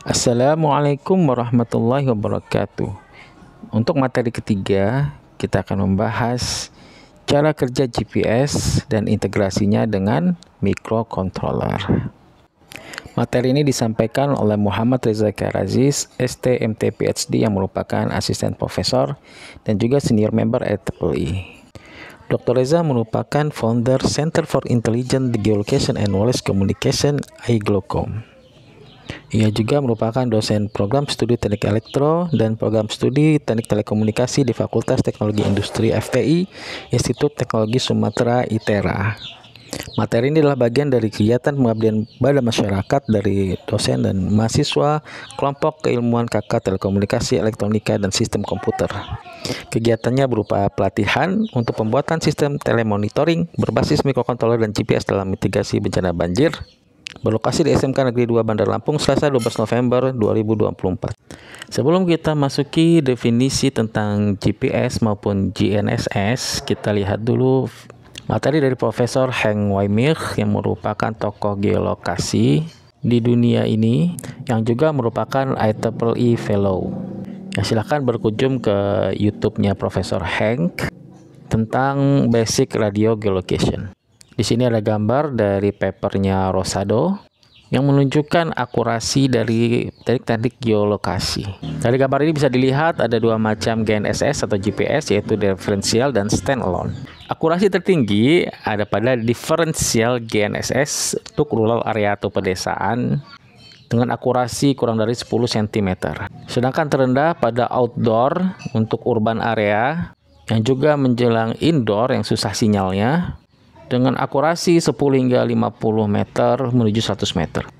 Assalamualaikum warahmatullahi wabarakatuh. Untuk materi ketiga, kita akan membahas cara kerja GPS dan integrasinya dengan microcontroller. Materi ini disampaikan oleh Muhammad Reza Karaziz, STMT PhD yang merupakan asisten profesor dan juga senior member IEEE. Dr. Reza merupakan founder Center for Intelligent Geolocation and Knowledge Communication (IGLOCOM). Ia juga merupakan dosen program studi teknik elektro dan program studi teknik telekomunikasi di Fakultas Teknologi Industri FTI, Institut Teknologi Sumatera ITERA. Materi ini adalah bagian dari kegiatan pengabdian pada masyarakat dari dosen dan mahasiswa kelompok keilmuan KK Telekomunikasi, Elektronika, dan Sistem Komputer. Kegiatannya berupa pelatihan untuk pembuatan sistem telemonitoring berbasis mikrokontroler dan GPS dalam mitigasi bencana banjir, berlokasi di SMK Negeri 2 Bandar Lampung, Selasa 12 November 2024. Sebelum kita masuki definisi tentang GPS maupun GNSS, kita lihat dulu materi dari Profesor Henk Waymer yang merupakan tokoh geolokasi di dunia ini, yang juga merupakan IEEE Fellow. Ya, silahkan berkunjung ke YouTube-nya Profesor Henk tentang basic radio geolocation. Di sini ada gambar dari papernya Rosado yang menunjukkan akurasi dari teknik-teknik geolokasi. Dari gambar ini bisa dilihat ada dua macam GNSS atau GPS, yaitu diferensial dan standalone. Akurasi tertinggi ada pada diferensial GNSS untuk rural area atau pedesaan dengan akurasi kurang dari 10 cm. Sedangkan terendah pada outdoor untuk urban area yang juga menjelang indoor yang susah sinyalnya, dengan akurasi 10 hingga 50 meter menuju 100 meter.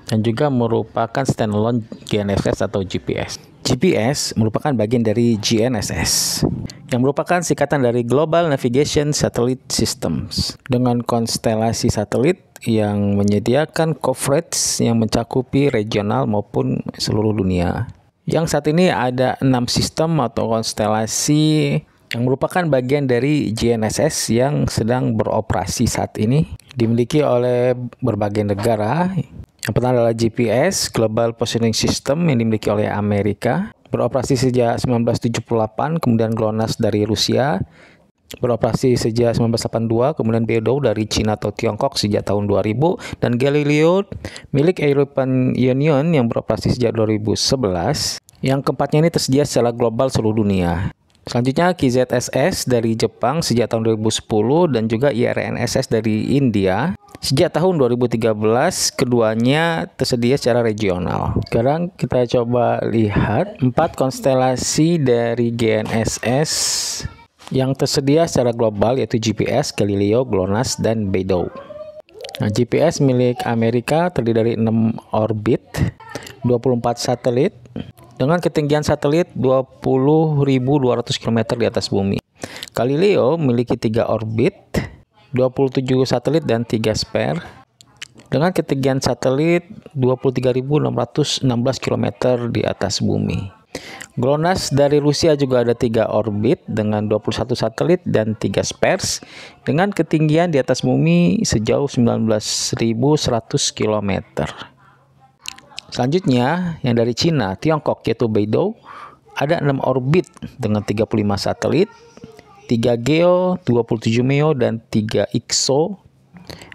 Dan juga merupakan standalone GNSS atau GPS. GPS merupakan bagian dari GNSS, yang merupakan singkatan dari Global Navigation Satellite Systems, dengan konstelasi satelit yang menyediakan coverage yang mencakupi regional maupun seluruh dunia. Yang saat ini ada 6 sistem atau konstelasi yang merupakan bagian dari GNSS yang sedang beroperasi saat ini, dimiliki oleh berbagai negara. Yang pertama adalah GPS, Global Positioning System, yang dimiliki oleh Amerika, beroperasi sejak 1978, kemudian GLONASS dari Rusia, beroperasi sejak 1982, kemudian BeiDou dari Cina atau Tiongkok sejak tahun 2000, dan Galileo milik European Union yang beroperasi sejak 2011. Yang keempatnya ini tersedia secara global seluruh dunia. Selanjutnya KZSS dari Jepang sejak tahun 2010 dan juga IRNSS dari India sejak tahun 2013. Keduanya tersedia secara regional. Sekarang kita coba lihat 4 konstelasi dari GNSS yang tersedia secara global, yaitu GPS, Galileo, GLONASS, dan BeiDou. Nah, GPS milik Amerika terdiri dari 6 orbit, 24 satelit, dengan ketinggian satelit 20.200 km di atas bumi. Galileo memiliki 3 orbit, 27 satelit dan 3 spare, dengan ketinggian satelit 23.616 km di atas bumi. GLONASS dari Rusia juga ada 3 orbit dengan 21 satelit dan 3 spares, dengan ketinggian di atas bumi sejauh 19.100 km. Selanjutnya, yang dari Cina, Tiongkok, yaitu BeiDou, ada 6 orbit dengan 35 satelit, 3 GEO, 27 MEO, dan 3 IXO,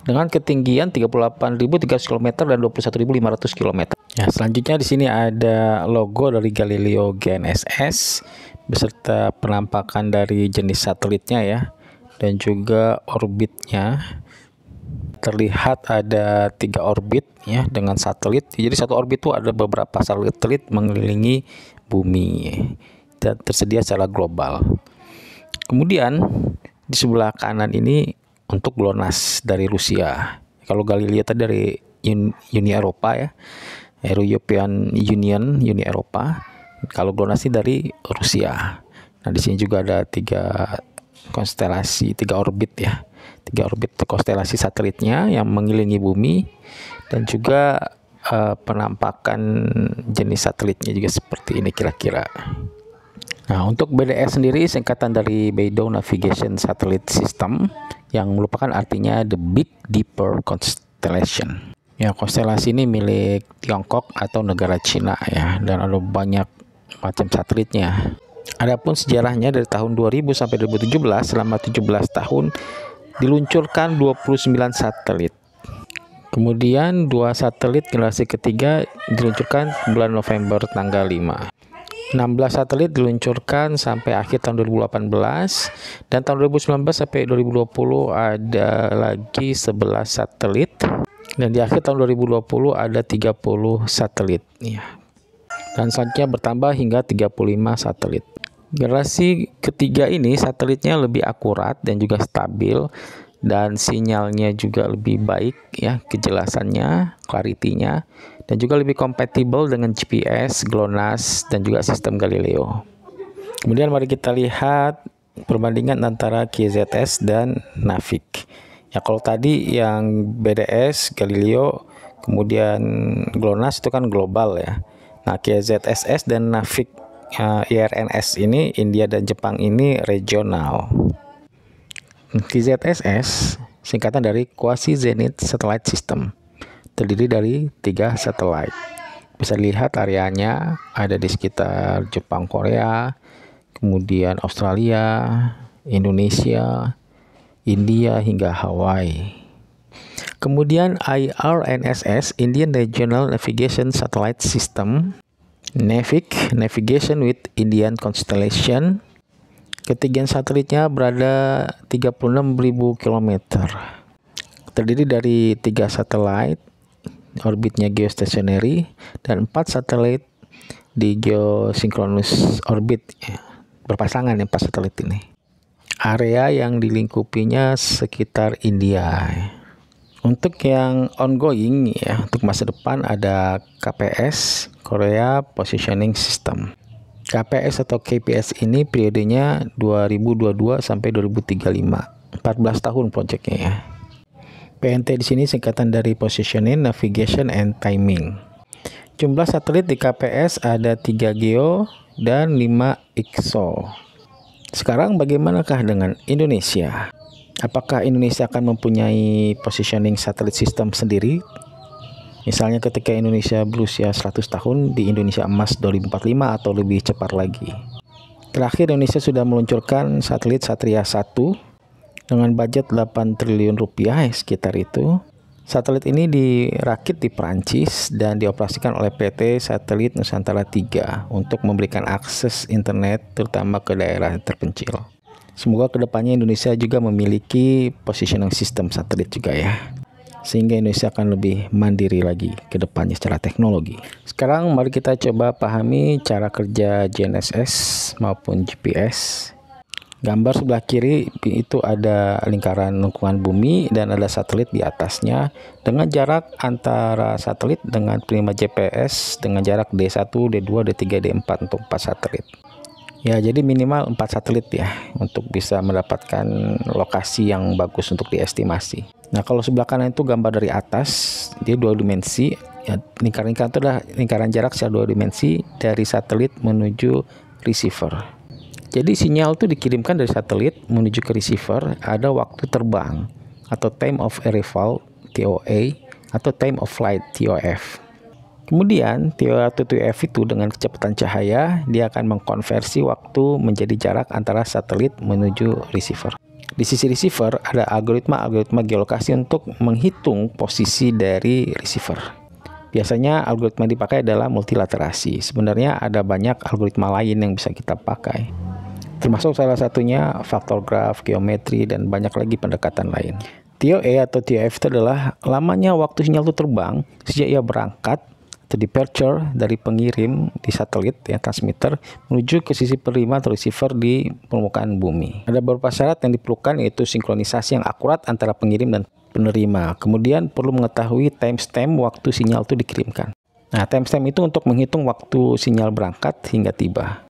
dengan ketinggian 38.300 km dan 21.500 km. Ya, selanjutnya di sini ada logo dari Galileo GNSS, beserta penampakan dari jenis satelitnya ya, dan juga orbitnya. Terlihat ada 3 orbit ya dengan satelit. Jadi satu orbit itu ada beberapa satelit mengelilingi bumi dan tersedia secara global. Kemudian di sebelah kanan ini untuk GLONASS dari Rusia. Kalau Galileo tadi dari Uni Eropa ya, European Union, Uni Eropa. Kalau GLONASS ini dari Rusia. Nah, di sini juga ada 3 konstelasi, 3 orbit ya. 3 orbit konstelasi satelitnya yang mengelilingi bumi, dan juga penampakan jenis satelitnya juga seperti ini kira-kira. Nah, untuk BDS sendiri singkatan dari BeiDou Navigation Satellite System, yang merupakan artinya The Big Dipper Constellation. Ya, konstelasi ini milik Tiongkok atau negara Cina ya, dan ada banyak macam satelitnya. Adapun sejarahnya dari tahun 2000 sampai 2017, selama 17 tahun diluncurkan 29 satelit. Kemudian 2 satelit generasi ketiga diluncurkan bulan November tanggal 5. 16 satelit diluncurkan sampai akhir tahun 2018, dan tahun 2019 sampai 2020 ada lagi 11 satelit, dan di akhir tahun 2020 ada 30 satelit ya. Dan selanjutnya bertambah hingga 35 satelit. Generasi ketiga ini satelitnya lebih akurat dan juga stabil, dan sinyalnya juga lebih baik ya, kejelasannya, clarity-nya, dan juga lebih kompatibel dengan GPS, GLONASS, dan juga sistem Galileo. Kemudian mari kita lihat perbandingan antara QZS dan Navig. Ya, kalau tadi yang BDS, Galileo, kemudian GLONASS itu kan global ya. Nah, QZSS dan Navig IRNS ini, India dan Jepang ini regional. QZSS singkatan dari Quasi Zenith Satellite System, terdiri dari 3 satelit. Bisa dilihat areanya ada di sekitar Jepang, Korea, kemudian Australia, Indonesia, India, hingga Hawaii. Kemudian IRNSS, Indian Regional Navigation Satellite System, Navig, Navigation with Indian Constellation. Ketinggian satelitnya berada 36.000 km. Terdiri dari 3 satelit, orbitnya geostationary, dan 4 satelit di geosynchronous orbit ya. Berpasangan ya 4 satelit ini. Area yang dilingkupinya sekitar India. Untuk yang ongoing ya, untuk masa depan ada KPS, Korea Positioning System. KPS atau KPS ini periodenya 2022 sampai 2035. 14 tahun proyeknya ya. PNT di sini singkatan dari Positioning, Navigation, and Timing. Jumlah satelit di KPS ada 3 GEO dan 5 IXO. Sekarang bagaimanakah dengan Indonesia? Apakah Indonesia akan mempunyai positioning satelit system sendiri? Misalnya ketika Indonesia berusia 100 tahun, di Indonesia Emas 2045 atau lebih cepat lagi. Terakhir Indonesia sudah meluncurkan satelit Satria 1 dengan budget 8 triliun rupiah sekitar itu. Satelit ini dirakit di Perancis dan dioperasikan oleh PT Satelit Nusantara 3 untuk memberikan akses internet terutama ke daerah terpencil. Semoga kedepannya Indonesia juga memiliki positioning system satelit juga ya, sehingga Indonesia akan lebih mandiri lagi ke depannya secara teknologi. Sekarang mari kita coba pahami cara kerja GNSS maupun GPS. Gambar sebelah kiri itu ada lingkaran lingkungan bumi dan ada satelit di atasnya dengan jarak antara satelit dengan penerima GPS dengan jarak D1, D2, D3, D4 untuk 4 satelit. Ya, jadi minimal 4 satelit ya untuk bisa mendapatkan lokasi yang bagus untuk diestimasi. Nah, kalau sebelah kanan itu gambar dari atas, dia 2 dimensi. Ya, lingkaran-lingkaran itu adalah lingkaran jarak secara 2 dimensi dari satelit menuju receiver. Jadi sinyal itu dikirimkan dari satelit menuju ke receiver, ada waktu terbang atau time of arrival TOA atau time of flight TOF. Kemudian TOA atau TOF itu dengan kecepatan cahaya dia akan mengkonversi waktu menjadi jarak antara satelit menuju receiver. Di sisi receiver ada algoritma geolokasi untuk menghitung posisi dari receiver. Biasanya algoritma yang dipakai adalah multilaterasi. Sebenarnya ada banyak algoritma lain yang bisa kita pakai, termasuk salah satunya faktor graf, geometri, dan banyak lagi pendekatan lain. TOA atau TOF itu adalah lamanya waktu sinyal itu terbang sejak ia berangkat atau departure dari pengirim di satelit ya, transmitter menuju ke sisi penerima atau receiver di permukaan bumi. Ada beberapa syarat yang diperlukan, yaitu sinkronisasi yang akurat antara pengirim dan penerima. Kemudian perlu mengetahui timestamp waktu sinyal itu dikirimkan. Nah, timestamp itu untuk menghitung waktu sinyal berangkat hingga tiba.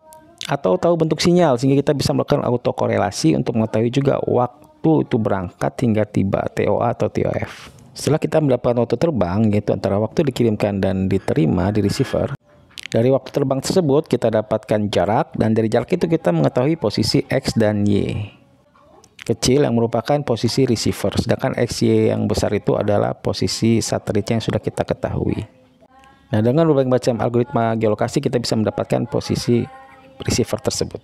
Atau tahu bentuk sinyal sehingga kita bisa melakukan autokorelasi untuk mengetahui juga waktu itu berangkat hingga tiba, TOA atau TOF. Setelah kita mendapatkan waktu terbang, yaitu antara waktu dikirimkan dan diterima di receiver, dari waktu terbang tersebut kita dapatkan jarak, dan dari jarak itu kita mengetahui posisi X dan Y. kecil yang merupakan posisi receiver, sedangkan XY yang besar itu adalah posisi satelitnya yang sudah kita ketahui. Nah, dengan berbagai macam algoritma geolokasi kita bisa mendapatkan posisi receiver tersebut.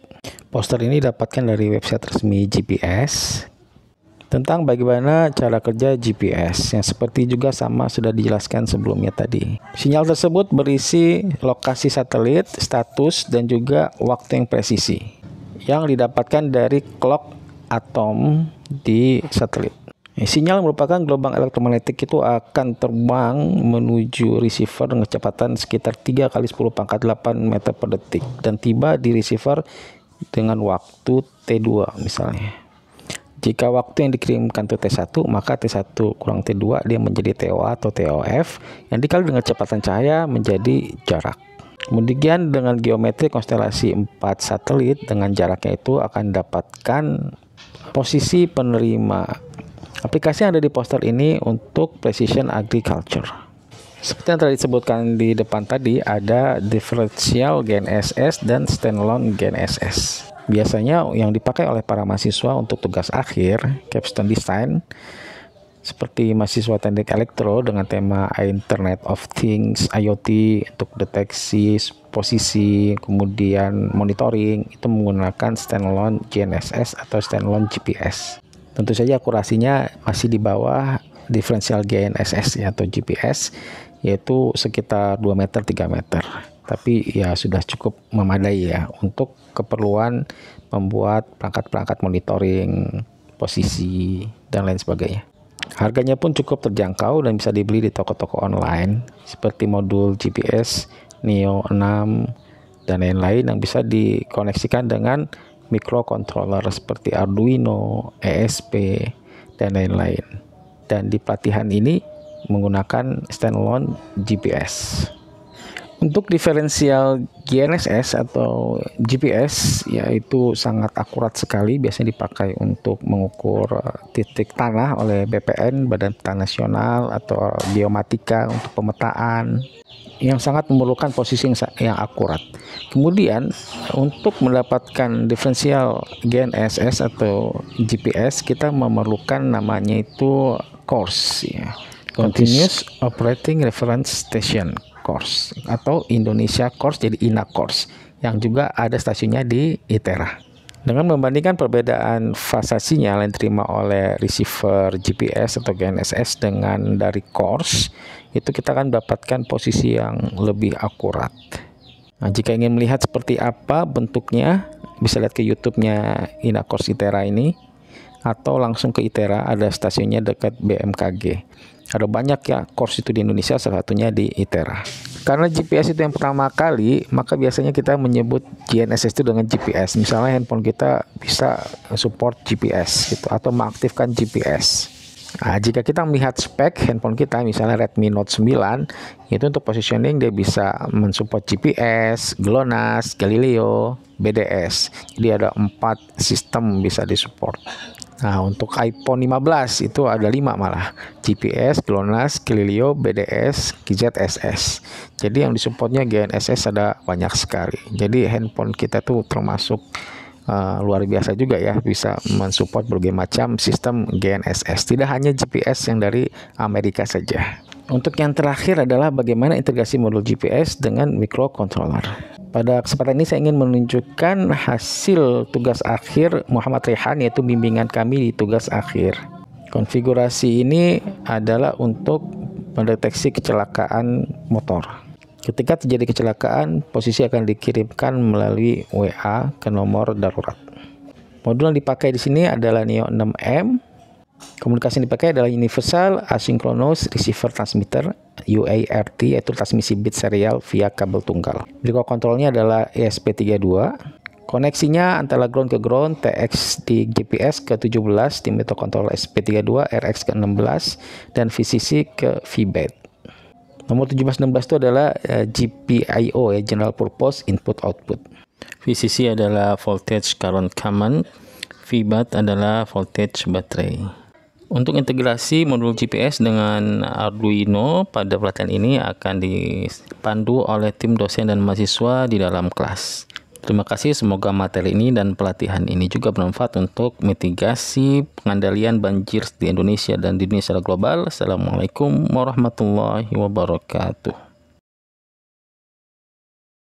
Poster ini didapatkan dari website resmi GPS tentang bagaimana cara kerja GPS, yang seperti juga sama sudah dijelaskan sebelumnya tadi. Sinyal tersebut berisi lokasi satelit, status, dan juga waktu yang presisi yang didapatkan dari clock atom di satelit. Sinyal merupakan gelombang elektromagnetik itu akan terbang menuju receiver dengan kecepatan sekitar 3 kali 10 pangkat 8 meter per detik dan tiba di receiver dengan waktu T2 misalnya. Jika waktu yang dikirimkan itu T1, maka T1 kurang T2 dia menjadi TOA atau TOF yang dikali dengan kecepatan cahaya menjadi jarak. Kemudian dengan geometri konstelasi 4 satelit dengan jaraknya itu akan dapatkan posisi penerima. Aplikasi yang ada di poster ini untuk precision agriculture. Seperti yang telah disebutkan di depan tadi, ada differential GNSS dan standalone GNSS. Biasanya yang dipakai oleh para mahasiswa untuk tugas akhir, capstone design, seperti mahasiswa teknik elektro dengan tema Internet of Things, IoT, untuk deteksi posisi, kemudian monitoring, itu menggunakan standalone GNSS atau standalone GPS. Tentu saja akurasinya masih di bawah differential GNSS atau GPS, yaitu sekitar 2 meter 3 meter. Tapi ya sudah cukup memadai ya untuk keperluan membuat perangkat-perangkat monitoring posisi dan lain sebagainya. Harganya pun cukup terjangkau dan bisa dibeli di toko-toko online seperti modul GPS, Neo 6 dan lain-lain yang bisa dikoneksikan dengan microcontroller seperti Arduino, ESP dan lain-lain. Dan di pelatihan ini menggunakan standalone GPS. Untuk diferensial GNSS atau GPS yaitu sangat akurat sekali, biasanya dipakai untuk mengukur titik tanah oleh BPN, Badan Petang Nasional, atau Biomatika untuk pemetaan, yang sangat memerlukan posisi yang akurat. Kemudian untuk mendapatkan diferensial GNSS atau GPS kita memerlukan namanya itu CORS ya, Continuous Operating Reference Station CORS, atau Indonesia CORS jadi INA CORS, yang juga ada stasiunnya di ITERA. Dengan membandingkan perbedaan fasa sinyal yang diterima oleh receiver GPS atau GNSS dengan dari CORS, itu kita akan mendapatkan posisi yang lebih akurat. Nah, jika ingin melihat seperti apa bentuknya, bisa lihat ke YouTube-nya INA CORS ITERA ini, atau langsung ke ITERA, ada stasiunnya dekat BMKG. Ada banyak ya CORS itu di Indonesia, salah satunya di ITERA. Karena GPS itu yang pertama kali, maka biasanya kita menyebut GNSS itu dengan GPS. Misalnya handphone kita bisa support GPS gitu, atau mengaktifkan GPS. Nah, jika kita melihat spek handphone kita, misalnya Redmi Note 9, itu untuk positioning dia bisa mensupport GPS, GLONASS, Galileo, BDS. Jadi ada 4 sistem bisa disupport. Nah, untuk iPhone 15 itu ada 5 malah. GPS, GLONASS, Galileo, BDS, GZSS. Jadi yang disupportnya GNSS ada banyak sekali. Jadi handphone kita tuh termasuk luar biasa juga ya, bisa mensupport berbagai macam sistem GNSS. Tidak hanya GPS yang dari Amerika saja. Untuk yang terakhir adalah bagaimana integrasi modul GPS dengan microcontroller. Pada kesempatan ini saya ingin menunjukkan hasil tugas akhir Muhammad Rehan, yaitu bimbingan kami di tugas akhir. Konfigurasi ini adalah untuk mendeteksi kecelakaan motor. Ketika terjadi kecelakaan, posisi akan dikirimkan melalui WA ke nomor darurat. Modul yang dipakai di sini adalah Neo 6M. Komunikasi yang dipakai adalah Universal Asynchronous Receiver Transmitter UART, yaitu transmisi bit serial via kabel tunggal. Microcontrollernya adalah ESP32. Koneksinya antara ground ke ground, TX di GPS ke 17 di microcontroller SP32, RX ke 16, dan VCC ke VBAT. Nomor 1716 itu adalah GPIO ya, General Purpose Input Output. VCC adalah Voltage Current Command, VBAT adalah Voltage Baterai. Untuk integrasi modul GPS dengan Arduino pada pelatihan ini akan dipandu oleh tim dosen dan mahasiswa di dalam kelas. Terima kasih, semoga materi ini dan pelatihan ini juga bermanfaat untuk mitigasi pengendalian banjir di Indonesia dan di dunia secara global. Assalamualaikum warahmatullahi wabarakatuh.